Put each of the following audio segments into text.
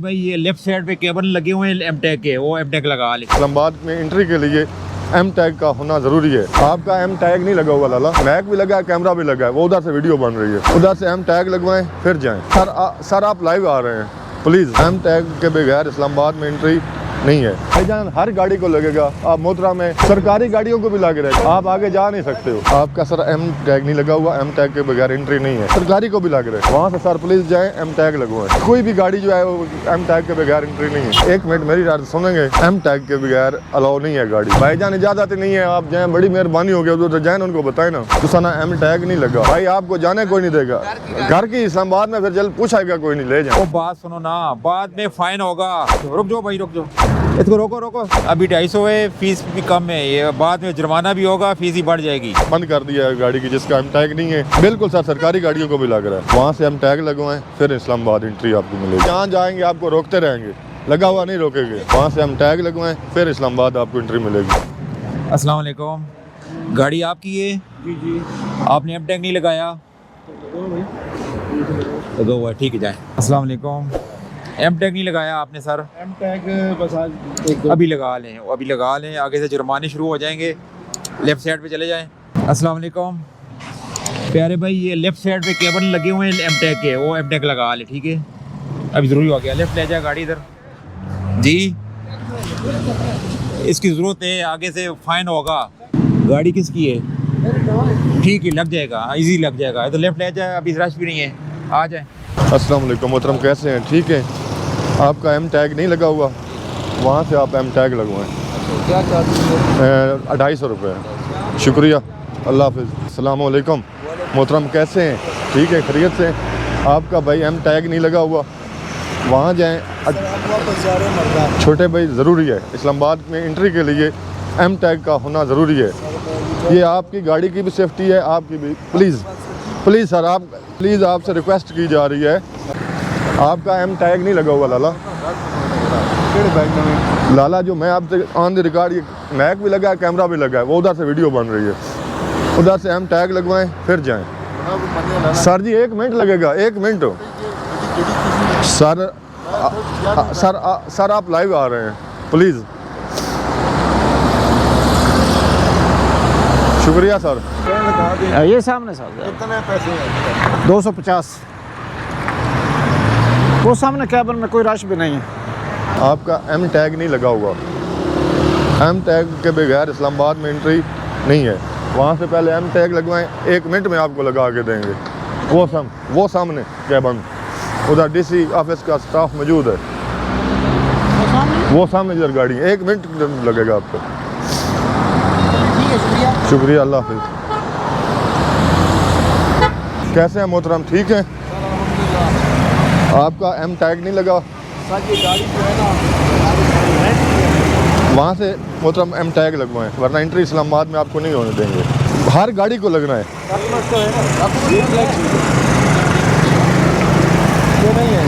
भाई ये left side पे केबल लगे हुए हैं एम टैग के, वो एम टैग लगा ले। इस्लामाबाद में एंट्री के लिए एम टैग का होना जरूरी है। आपका एम टैग नहीं लगा हुआ लाला, मैक भी लगा है, कैमरा भी लगा है, वो उधर से वीडियो बन रही है, उधर से एम टैग लगवाएं फिर जाएं। सर आप लाइव आ रहे हैं, प्लीज एम टैग के बगैर इस्लामाबाद में एंट्री नहीं है। भाईजान हर गाड़ी को लगेगा, आप मोतरा में सरकारी गाड़ियों को भी लगे रहेगा, आप आगे जा नहीं सकते हो। आपका सर एम टैग नहीं लगा हुआ, एम टैग के बगैर एंट्री नहीं है। सरकारी को भी लग रहे, वहाँ से सर प्लीज जाएं, एम टैग लगवाएं। कोई भी गाड़ी जो है वो एम टैग के बगैर एंट्री नहीं है। एक मिनट मेरी रात सुनेंगे, एम टैग के बगैर अलाउ नहीं है गाड़ी। भाईजान इजाजत नहीं है, आप जाएं, बड़ी मेहरबानी होगी, उधर जाएं, उनको बताए ना तो सना एम टैग नहीं लगा। भाई आपको जाने कोई नहीं देगा, घर की इस्लामाबाद में फिर जल्द पूछाएगा कोई नहीं, ले जाए। वो बात सुनो ना, बाद में फाइन होगा। रुक जाओ भाई, रुक जाओ, इसको रोको रोको। अभी 250 है, फीस भी कम है, ये बाद में जुर्माना भी होगा, फीस ही बढ़ जाएगी। बंद कर दिया है गाड़ी की जिसका एम टैग नहीं है। बिल्कुल सर, सरकारी गाड़ियों को भी लग रहा है, वहाँ से एम टैग लगवाएं फिर इस्लामाबाद एंट्री आपको मिलेगी। जहाँ जाएंगे आपको रोकते रहेंगे, लगा हुआ नहीं रोकेंगे, वहाँ से एम टैग लगवाएं फिर इस्लामाबाद आपको एंट्री मिलेगी। अस्सलाम वालेकुम, गाड़ी आपकी है? जी जी। आपने एम टैग नहीं लगाया तो दो है, ठीक है जाए। अस्सलाम वालेकुम, एम टैग नहीं लगाया आपने सर? एम टैग बस आज एक अभी लगा लें, अभी लगा लें, आगे से जुर्माने शुरू हो जाएंगे। लेफ्ट साइड पे चले जाएं। अस्सलाम वालेकुम प्यारे भाई, ये लेफ्ट साइड पे केबल लगे हुए हैं एम टैग के, वो एम टैग लगा ले, ठीक है? अभी ज़रूरी हो गया, लेफ्ट ले जाए गाड़ी इधर जी, इसकी ज़रूरत है, आगे से फाइन होगा। गाड़ी किसकी है? ठीक है, लग जाएगा, इजी लग जाएगा। तो लेफ्ट ले जाए, अभी रश भी नहीं है, आ जाए। अस्सलाम वालेकुम मोहतरम, कैसे हैं? ठीक है, आपका एम टैग नहीं लगा हुआ, वहाँ से आप एम टैग लगवाएं। क्या चार्ज है? 250 रुपये। शुक्रिया, अल्लाह हाफिज़। अस्सलाम वालेकुम मोहतरम, कैसे हैं? ठीक है, खैरियत से? आपका भाई एम टैग नहीं लगा हुआ, वहाँ जाएँ। छोटे भाई ज़रूरी है, इस्लामाबाद में एंट्री के लिए एम टैग का होना ज़रूरी है। ये आपकी गाड़ी की भी सेफ्टी है, आपकी भी। प्लीज़ प्लीज़ सर, आप प्लीज़ आपसे रिक्वेस्ट की जा रही है, आपका एम टैग नहीं लगा हुआ लाला। लाला जो मैं आपसे ऑन द रिकॉर्ड, ये मैक भी लगा है, कैमरा भी लगा है, वो उधर से वीडियो बन रही है, उधर से एम टैग लगवाएं फिर जाएं। सर जी 1 मिनट लगेगा, 1 मिनट। सर आप लाइव आ रहे हैं, प्लीज़। शुक्रिया सर। ये सामने साहब कितने पैसे? 250। वो सामने कैबिन में कोई रश भी नहीं है। आपका एम टैग नहीं लगा हुआ, एम टैग के बगैर इस्लामाबाद में एंट्री नहीं है। वहाँ से पहले एम टैग लगवाएं, 1 मिनट में आपको लगा के देंगे। वो सामने कैबिन, उधर डीसी ऑफिस का स्टाफ मौजूद है, वो सामने इधर गाड़ी है, 1 मिनट लगेगा आपको। शुक्रिया, अल्लाह हाफिज़। कैसे हैं मोहतरम, ठीक है? आपका एम टैग नहीं लगा, वहाँ से मोहतरम एम टैग लगवाएं, वरना एंट्री इस्लामाबाद में आपको नहीं होने देंगे। हर गाड़ी को लगना है।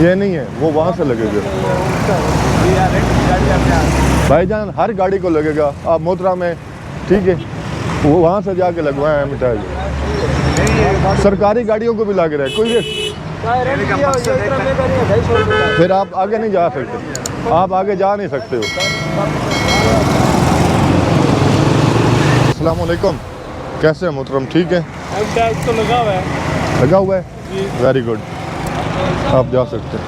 ये नहीं है, वो वहाँ से लगेगा। भाईजान हर गाड़ी को लगेगा, आप मोतरा में, ठीक है, वो वहाँ से जाके लगवाएं एम टैग। सरकारी गाड़ियों को भी लग रहा है, कोई फिर आप आगे नहीं जा सकते, आप आगे जा नहीं सकते हो। अस्सलाम वालेकुम, कैसे हैं मोहतरम, ठीक है? टैग तो लगा हुआ है। लगा हुआ है, वेरी गुड, आप जा सकते हैं।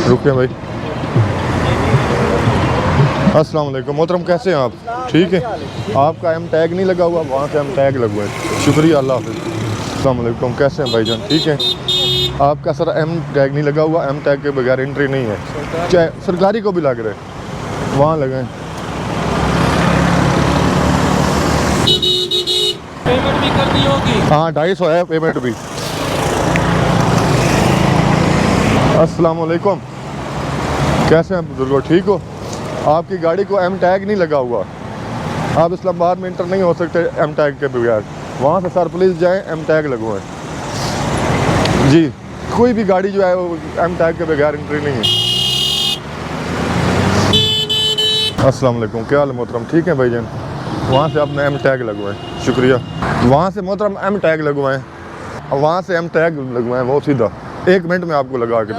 रुके भाई। अस्सलाम वालेकुम मोहतरम, कैसे हैं आप? ठीक है, आपका एम टैग नहीं लगा हुआ, वहाँ से एम टैग लगवाएं। शुक्रिया, अल्लाह हाफिज़। अस्सलाम वालेकुम, कैसे हैं भाईजान, ठीक है? आपका सर एम टैग नहीं लगा हुआ, एम टैग के बगैर एंट्री नहीं है। चाहे सरकारी को भी लग रहे, वहाँ लगाएं। पेमेंट भी करनी होगी? हाँ, 250 है पेमेंट भी। अस्सलाम वालेकुम, कैसे हैं बुजुर्गो, ठीक हो? आपकी गाड़ी को एम टैग नहीं लगा हुआ, आप इस्लामाबाद में इंटर नहीं हो सकते एम टैग के बगैर। वहाँ से सर प्लीज़ जाएं, एम टैग लगवाएं जी। कोई भी गाड़ी जो है वो एम टैग के बगैर एंट्री नहीं है। अस्सलाम वालेकुम, क्या हाल है मोहतरम, ठीक है भाईजान? वहाँ से आपने एम टैग लगवाएं, शुक्रिया। वहाँ से मोहतरम एम टैग लगवाएं, वहाँ से एम टैग लगवाएं, वो सीधा 1 मिनट में आपको लगा के।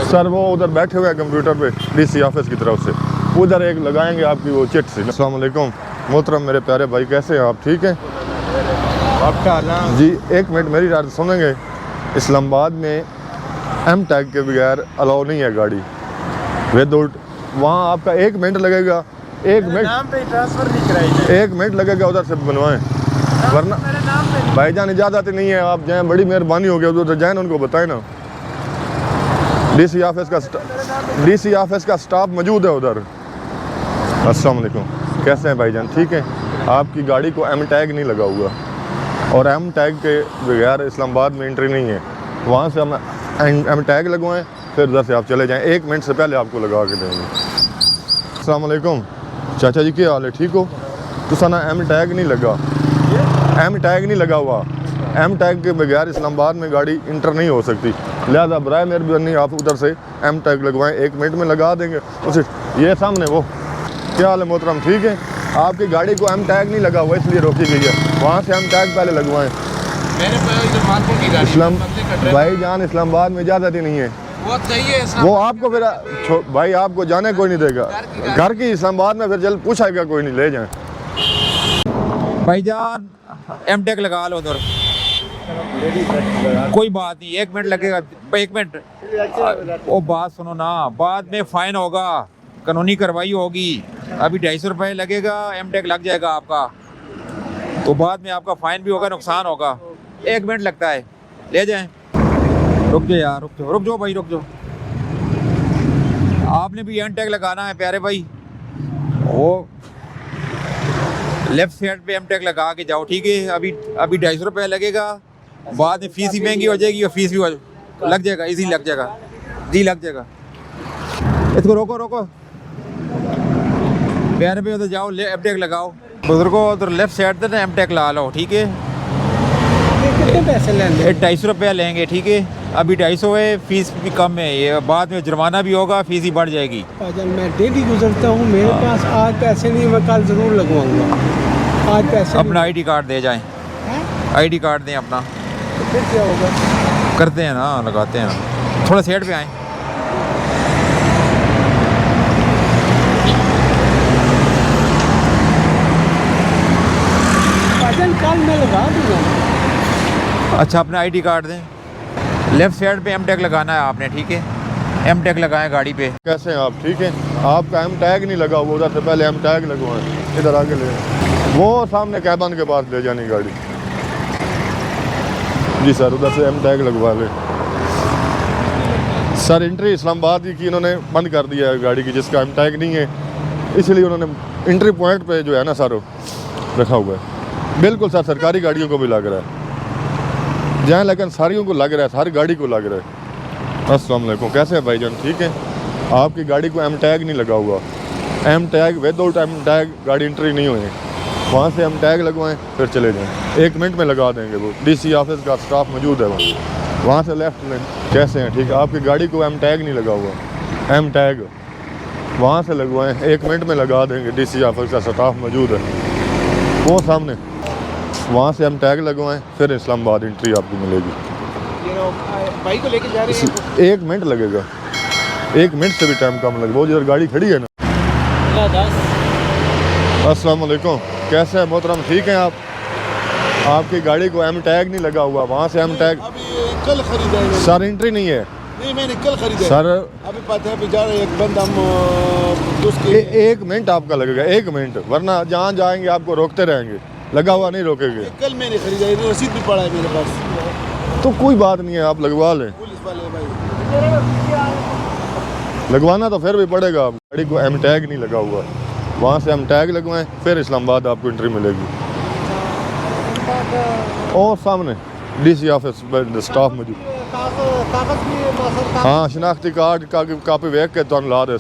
सर वो उधर बैठे हुए हैं कंप्यूटर पे डीसी ऑफिस की तरफ से, उधर एक लगाएंगे आपकी वो चिट से। अस्सलाम वालेकुम मोहतरम मेरे प्यारे भाई, कैसे हैं आप? ठीक है जी। 1 मिनट मेरी रात सुनेंगे। इस्लामाबाद में एम टैग के बगैर अलाउ नहीं है गाड़ी विदाउट। वहाँ आपका 1 मिनट लगेगा, 1 मिनट नाम पे ट्रांसफर नहीं कराई। 1 मिनट लगेगा उधर से बनवाएं, वरना भाईजान इजाज़त ही नहीं है। आप जाएँ, बड़ी मेहरबानी होगी, उधर जाएँ उनको बताएं ना। डीसी ऑफिस का स्टाफ मौजूद है उधर। अस्सलाम वालेकुम, कैसे हैं भाईजान? ठीक है। आपकी गाड़ी को एम टैग नहीं लगा हुआ और एम टैग के बगैर इस्लामाबाद में एंट्री नहीं है। वहाँ से हम एम टैग लगवाएं, फिर उधर से आप चले जाएं। 1 मिनट से पहले आपको लगा के देंगे। अस्सलाम वालेकुम चाचा जी, क्या हाल है? ठीक हो? तो ना एम टैग नहीं लगा, एम टैग नहीं लगा हुआ। एम टैग के बगैर इस्लामाबाद में गाड़ी इंटर नहीं हो सकती, लिहाजा बराए मेहरबानी आप उधर से एम टैग लगवाएं, 1 मिनट में लगा देंगे। उसे ये सामने वो, क्या हाल है मोहतरम? ठीक है। आपकी गाड़ी को एम टैग नहीं लगा हुआ इसलिए रोकी गई है, वहाँ से एम टैग पहले लगवाएं। इस्लाम भाईजान इस्लामाबाद में इजाज़त ही नहीं है, वो आपको फिर भाई आपको जाने कोई नहीं देगा घर की। इस्लामाबाद में फिर जल्द पूछाएगा कोई नहीं, ले जाएं। भाईजान एम टेक लगा लो उधर, कोई बात नहीं, 1 मिनट लगेगा। 1 मिनट वो बात सुनो ना, बाद में फ़ाइन होगा, कानूनी कार्रवाई होगी। अभी 250 रुपये लगेगा, एम टेक लग जाएगा आपका, तो बाद में आपका फ़ाइन भी होगा, नुकसान होगा। 1 मिनट लगता है, ले जाएं। रुक जाओ यार, रुक जाओ भाई, रुक जाओ। आपने भी एम टैग लगाना है प्यारे भाई, वो लेफ्ट साइड पे एम टैग लगा के जाओ, ठीक है। अभी 250 रुपये लगेगा, बाद में फीस ही महंगी हो जाएगी और फीस भी लग जाएगा, इजी लग जाएगा जी, लग जाएगा। इसको रोको प्यारे भाई, उधर जाओ, एम टैग लगाओ। बुजुर्गो उधर लेफ्ट साइड से ना एम टैग लगा लो, ठीक है। कितने पैसे लेंगे? 250 रुपया लेंगे, ठीक है। अभी 250 है, फीस भी कम है, ये बाद में जुर्माना भी होगा, फीस ही बढ़ जाएगी। मैं डेली गुजरता हूँ, मेरे पास आज पैसे नहीं, मैं कल ज़रूर लगवाऊंगा। आज पैसे अपना आईडी कार्ड दे जाएं, आईडी कार्ड दें अपना। तो फिर क्या होगा? करते हैं ना, लगाते हैं। थोड़ा साइड पे आएँ। कल मैं लगा दूँगा। अच्छा, अपना आईडी कार्ड दें। लेफ्ट साइड पे एम टैग लगाना है आपने, ठीक है। एम टैग लगाएं गाड़ी पे। कैसे हैं आप? ठीक है। आपका एम टैग नहीं लगा हुआ, उधर से पहले एम टैग लगवाएं, इधर आगे ले वो सामने कैबन के पास ले जानी गाड़ी। जी सर, उधर से एम टैग लगवा ले। सर एंट्री इस्लामाबाद की इन्होंने बंद कर दिया है गाड़ी की, जिसका एम टैग नहीं है, इसलिए उन्होंने एंट्री पॉइंट पे जो है ना सर रखा हुआ है। बिल्कुल सर, सरकारी गाड़ियों को भी लग रहा है जहाँ, लेकिन सारियों को लग रहा है, सारी गाड़ी को लग रहा है। अस्सलाम वालेकुम, कैसे है भाईजान? ठीक है। आपकी गाड़ी को एम टैग नहीं लगा हुआ, M tag without M tag गाड़ी एंट्री नहीं हुई। वहाँ से एम टैग लगवाएं, फिर चले जाएं, 1 मिनट में लगा देंगे। वो डीसी ऑफिस का स्टाफ मौजूद है वहाँ से लेफ्ट लें। कैसे हैं? ठीक है। आपकी गाड़ी को एम टैग नहीं लगा हुआ, एम टैग वहाँ से लगवाएं, 1 मिनट में लगा देंगे। डीसी ऑफिस का स्टाफ मौजूद है वो सामने, वहाँ से हम टैग लगवाएं, फिर इस्लामाबाद एंट्री आपको मिलेगी। भाई को लेके जा रहे हैं, 1 मिनट लगेगा, 1 मिनट से भी टाइम कम लगेगा। वो जिधर गाड़ी खड़ी है ना। अस्सलाम वालेकुम, कैसे हैं मोहतरम? ठीक हैं आप? आपकी गाड़ी को एम टैग नहीं लगा हुआ, वहाँ से एम टैग अभी कल खरीदा है सर, एंट्री नहीं है। नहीं, मैंने कल खरीदा सर अभी पता है जा रहे एक बंद हम उसके 1 मिनट आपका लगेगा, 1 मिनट, वरना जहाँ जाएंगे आपको रोकते रहेंगे, लगा हुआ नहीं रोकेंगे। कल मैंने खरीदा है, रसीद भी पड़ा है मेरे पास। तो कोई बात नहीं है, आप लगवा लें। पुलिस वाले भाई लगवाना तो फिर भी पड़ेगा। आप गाड़ी को एम टैग नहीं लगा हुआ, वहाँ से हम टैग लगवाएं, फिर इस्लामाबाद आपको एंट्री मिलेगी। और सामने डीसी ऑफिस स्टाफ मौजूद। हाँ, शनाख्ती कार्ड कापी वेख के तो ला दे।